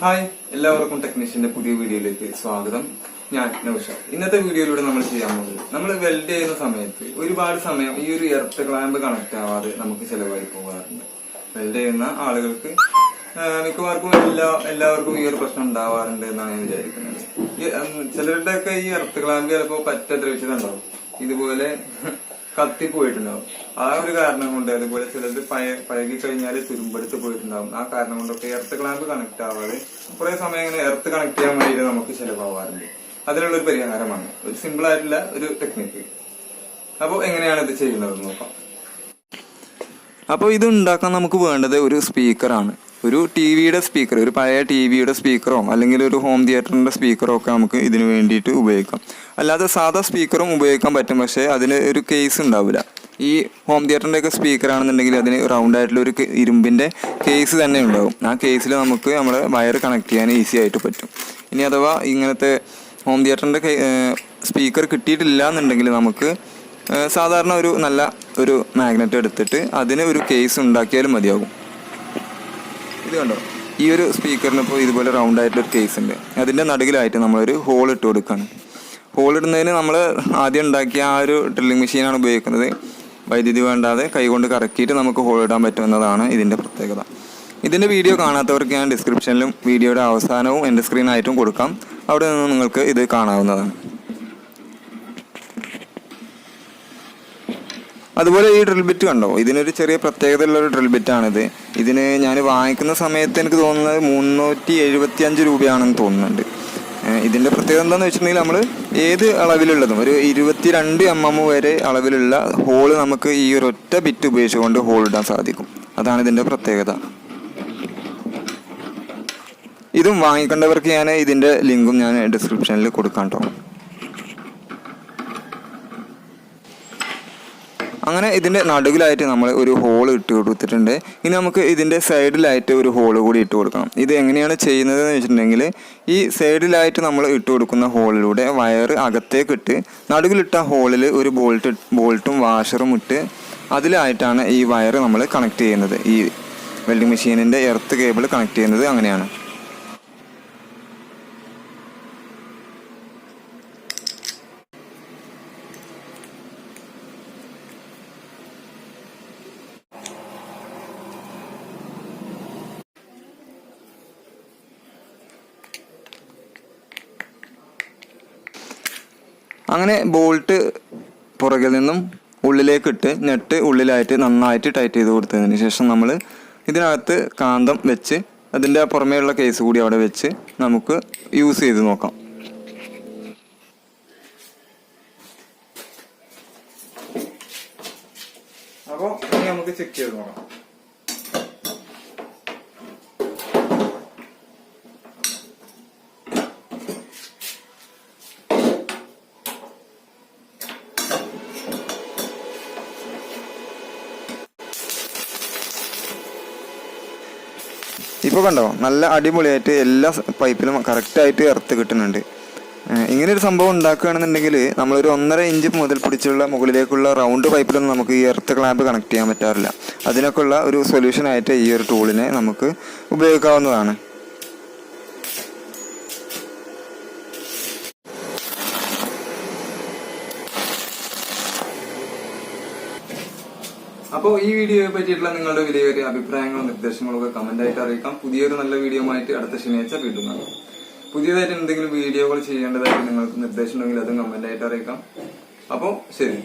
Hi, എല്ലാവർക്കും ടെക്നീഷ്യന്റെ പുതിയ വീഡിയോയിലേക്ക് സ്വാഗതം. ഞാൻ നൗഷാദ്. ഇന്നത്തെ വീഡിയോയിലൂടെ നമ്മൾ ചെയ്യാൻ പോകുന്നത്, നമ്മൾ വെൽഡ് ചെയ്യുന്ന സമയത്ത് ഒരുപാട് സമയം ഈ ഒരു എർത്ത് ക്ലാമ്പ് കണക്ട് ആവാതെ നമുക്ക് ചെലവായി പോകാറുണ്ട്. വെൽഡ് ചെയ്യുന്ന ആളുകൾക്ക് മിക്കവാർക്കും എല്ലാവർക്കും ഈ ഒരു പ്രശ്നം ഉണ്ടാവാറുണ്ട് എന്നാണ് ഞാൻ വിചാരിക്കുന്നത്. ചിലരുടെയൊക്കെ ഈ എർത്ത് ക്ലാമ്പ് ചിലപ്പോൾ ദ്രവിച്ചിട്ടുണ്ടാവും, ഇതുപോലെ കത്തിപ്പോയിട്ടുണ്ടാവും. ആ ഒരു കാരണം കൊണ്ട്, അതുപോലെ ചിലത് പഴകി കഴിഞ്ഞാൽ തുരുമ്പെടുത്ത് പോയിട്ടുണ്ടാവും. ആ കാരണം കൊണ്ടൊക്കെ എർത്ത് ക്ലാമ്പ് കണക്ട് ആവാതെ കുറെ സമയം ഇങ്ങനെ എർത്ത് കണക്ട് ചെയ്യാൻ വേണ്ടിയിട്ട് നമുക്ക് ചിലവാകാറുണ്ട്. അതിനുള്ള ഒരു പരിഹാരമാണ്, ഒരു സിമ്പിൾ ആയിട്ടുള്ള ഒരു ടെക്നിക്ക്. അപ്പോൾ എങ്ങനെയാണ് ഇത് ചെയ്യുന്നത് നോക്കാം. അപ്പോൾ ഇത് ഉണ്ടാക്കാൻ നമുക്ക് വേണ്ടത് ഒരു സ്പീക്കറാണ്. ഒരു ടിവിയുടെ സ്പീക്കർ, ഒരു പഴയ ടിവിയുടെ സ്പീക്കറോ അല്ലെങ്കിൽ ഒരു ഹോം തിയേറ്ററിന്റെ സ്പീക്കറോ ഒക്കെ നമുക്ക് ഇതിന് വേണ്ടിയിട്ട് ഉപയോഗിക്കാം. അല്ലാതെ സാധാ സ്പീക്കറും ഉപയോഗിക്കാൻ പറ്റും, പക്ഷേ അതിന് ഒരു കേസ് ഉണ്ടാവില്ല. ഈ ഹോം തിയേറ്ററിന്റെ ഒക്കെ സ്പീക്കർ ആണെന്നുണ്ടെങ്കിൽ അതിന് റൗണ്ട് ആയിട്ടുള്ള ഒരു ഇരുമ്പിന്റെ കേസ് തന്നെ ഉണ്ടാവും. ആ കേസിൽ നമുക്ക് നമ്മുടെ വയർ കണക്ട് ചെയ്യാൻ ഈസി ആയിട്ട് പറ്റും. ഇനി അഥവാ ഇങ്ങനത്തെ ഹോം തിയേറ്ററിന്റെ സ്പീക്കർ കിട്ടിയിട്ടില്ല എന്നുണ്ടെങ്കിൽ നമുക്ക് സാധാരണ ഒരു നല്ല ഒരു മാഗ്നറ്റ് എടുത്തിട്ട് അതിന് ഒരു കേസ് ഉണ്ടാക്കിയാലും മതിയാകും. ഇത് കണ്ടോ, ഈ ഒരു സ്പീക്കറിന് ഇപ്പോൾ ഇതുപോലെ റൗണ്ട് ആയിട്ടൊരു കേസ് ഉണ്ട്. അതിൻ്റെ നടുകിലായിട്ട് നമ്മളൊരു ഹോൾ ഇട്ട് കൊടുക്കുകയാണ്. ഹോൾ ഇടുന്നതിന് നമ്മൾ ആദ്യം ഉണ്ടാക്കിയ ആ ഒരു ഡ്രില്ലിംഗ് മെഷീനാണ് ഉപയോഗിക്കുന്നത്. വൈദ്യുതി വേണ്ടാതെ കൈകൊണ്ട് കറക്കിയിട്ട് നമുക്ക് ഹോൾ ഇടാൻ പറ്റുന്നതാണ് ഇതിൻ്റെ പ്രത്യേകത. ഇതിൻ്റെ വീഡിയോ കാണാത്തവർക്ക് ഞാൻ ഡിസ്ക്രിപ്ഷനിലും വീഡിയോയുടെ അവസാനവും എൻ്റെ സ്ക്രീനായിട്ടും കൊടുക്കാം. അവിടെ നിന്ന് നിങ്ങൾക്ക് ഇത് കാണാവുന്നതാണ്. അതുപോലെ ഈ ഡ്രിൽ ബിറ്റ് കണ്ടോ, ഇതിനൊരു ചെറിയ പ്രത്യേകതയുള്ളൊരു ഡ്രിൽ ബിറ്റാണിത്. ഇതിന് ഞാൻ വാങ്ങിക്കുന്ന സമയത്ത് എനിക്ക് തോന്നുന്നത് 375 രൂപയാണെന്ന് തോന്നുന്നുണ്ട്. ഇതിൻ്റെ പ്രത്യേകത എന്താണെന്ന് വെച്ചിട്ടുണ്ടെങ്കിൽ, നമ്മൾ ഏത് അളവിലുള്ളതും ഒരു 22 mm വരെ അളവിലുള്ള ഹോള് നമുക്ക് ഈ ഒരു ഒറ്റ ബിറ്റ് ഉപയോഗിച്ചുകൊണ്ട് ഹോൾ ഇടാൻ സാധിക്കും. അതാണ് ഇതിൻ്റെ പ്രത്യേകത. ഇതും വാങ്ങിക്കേണ്ടവർക്ക് ഞാൻ ഇതിൻ്റെ ലിങ്കും ഞാൻ ഡിസ്ക്രിപ്ഷനിൽ കൊടുക്കാം കേട്ടോ. അങ്ങനെ ഇതിൻ്റെ നടുവിലായിട്ട് നമ്മൾ ഒരു ഹോൾ ഇട്ട് കൊടുത്തിട്ടുണ്ട്. ഇനി നമുക്ക് ഇതിൻ്റെ സൈഡിലായിട്ട് ഒരു ഹോൾ കൂടി ഇട്ട് കൊടുക്കണം. ഇത് എങ്ങനെയാണ് ചെയ്യുന്നത് എന്ന് വെച്ചിട്ടുണ്ടെങ്കിൽ, ഈ സൈഡിലായിട്ട് നമ്മൾ ഇട്ട് കൊടുക്കുന്ന ഹോളിലൂടെ വയർ അകത്തേക്ക് ഇട്ട് നടുവിലിട്ട ഹോളിൽ ഒരു ബോൾട്ടും വാഷറും ഇട്ട് അതിലായിട്ടാണ് ഈ വയർ നമ്മൾ കണക്ട് ചെയ്യുന്നത്. ഈ വെൽഡിംഗ് മെഷീനിൻ്റെ എർത്ത് കേബിൾ കണക്ട് ചെയ്യുന്നത് അങ്ങനെയാണ്. അങ്ങനെ ബോൾട്ട് പുറകിൽ നിന്നും ഉള്ളിലേക്കിട്ട് നെട്ട് ഉള്ളിലായിട്ട് നന്നായിട്ട് ടൈറ്റ് ചെയ്ത് കൊടുത്തതിന് ശേഷം നമ്മൾ ഇതിനകത്ത് കാന്തം വെച്ച് അതിൻ്റെ പുറമേയുള്ള കേസ് കൂടി അവിടെ വെച്ച് നമുക്ക് യൂസ് ചെയ്ത് നോക്കാം. അപ്പോൾ ഇനി നമുക്ക് ചെക്ക് ചെയ്ത് നോക്കാം. ഇപ്പോൾ കണ്ടോ, നല്ല അടിപൊളിയായിട്ട് എല്ലാ പൈപ്പിലും കറക്റ്റായിട്ട് എർത്ത് കിട്ടുന്നുണ്ട്. ഇങ്ങനെയൊരു സംഭവം ഉണ്ടാക്കുകയാണെന്നുണ്ടെങ്കിൽ നമ്മളൊരു 1.5 ഇഞ്ച് മുതൽ പിടിച്ചുള്ള മുകളിലേക്കുള്ള റൗണ്ട് പൈപ്പിലൊന്നും നമുക്ക് ഈ എർത്ത് ക്ലാമ്പ് കണക്ട് ചെയ്യാൻ പറ്റാറില്ല. അതിനൊക്കെയുള്ള ഒരു സൊല്യൂഷനായിട്ട് ഈ ഒരു ടൂളിനെ നമുക്ക് ഉപയോഗിക്കാവുന്നതാണ്. അപ്പോൾ ഈ വീഡിയോയെ പറ്റിയിട്ടുള്ള നിങ്ങളുടെ വിലയേറിയ അഭിപ്രായങ്ങളും നിർദ്ദേശങ്ങളും ഒക്കെ കമന്റായിട്ട് അറിയിക്കാം. പുതിയൊരു നല്ല വീഡിയോ ആയിട്ട് അടുത്ത ശനിയാഴ്ച വീണ്ടും കാണാം. പുതിയതായിട്ട് എന്തെങ്കിലും വീഡിയോകൾ ചെയ്യേണ്ടതായിട്ട് നിങ്ങൾക്ക് നിർദ്ദേശം ഉണ്ടെങ്കിൽ അതും കമന്റായിട്ട് അറിയിക്കാം. അപ്പോൾ ശരി.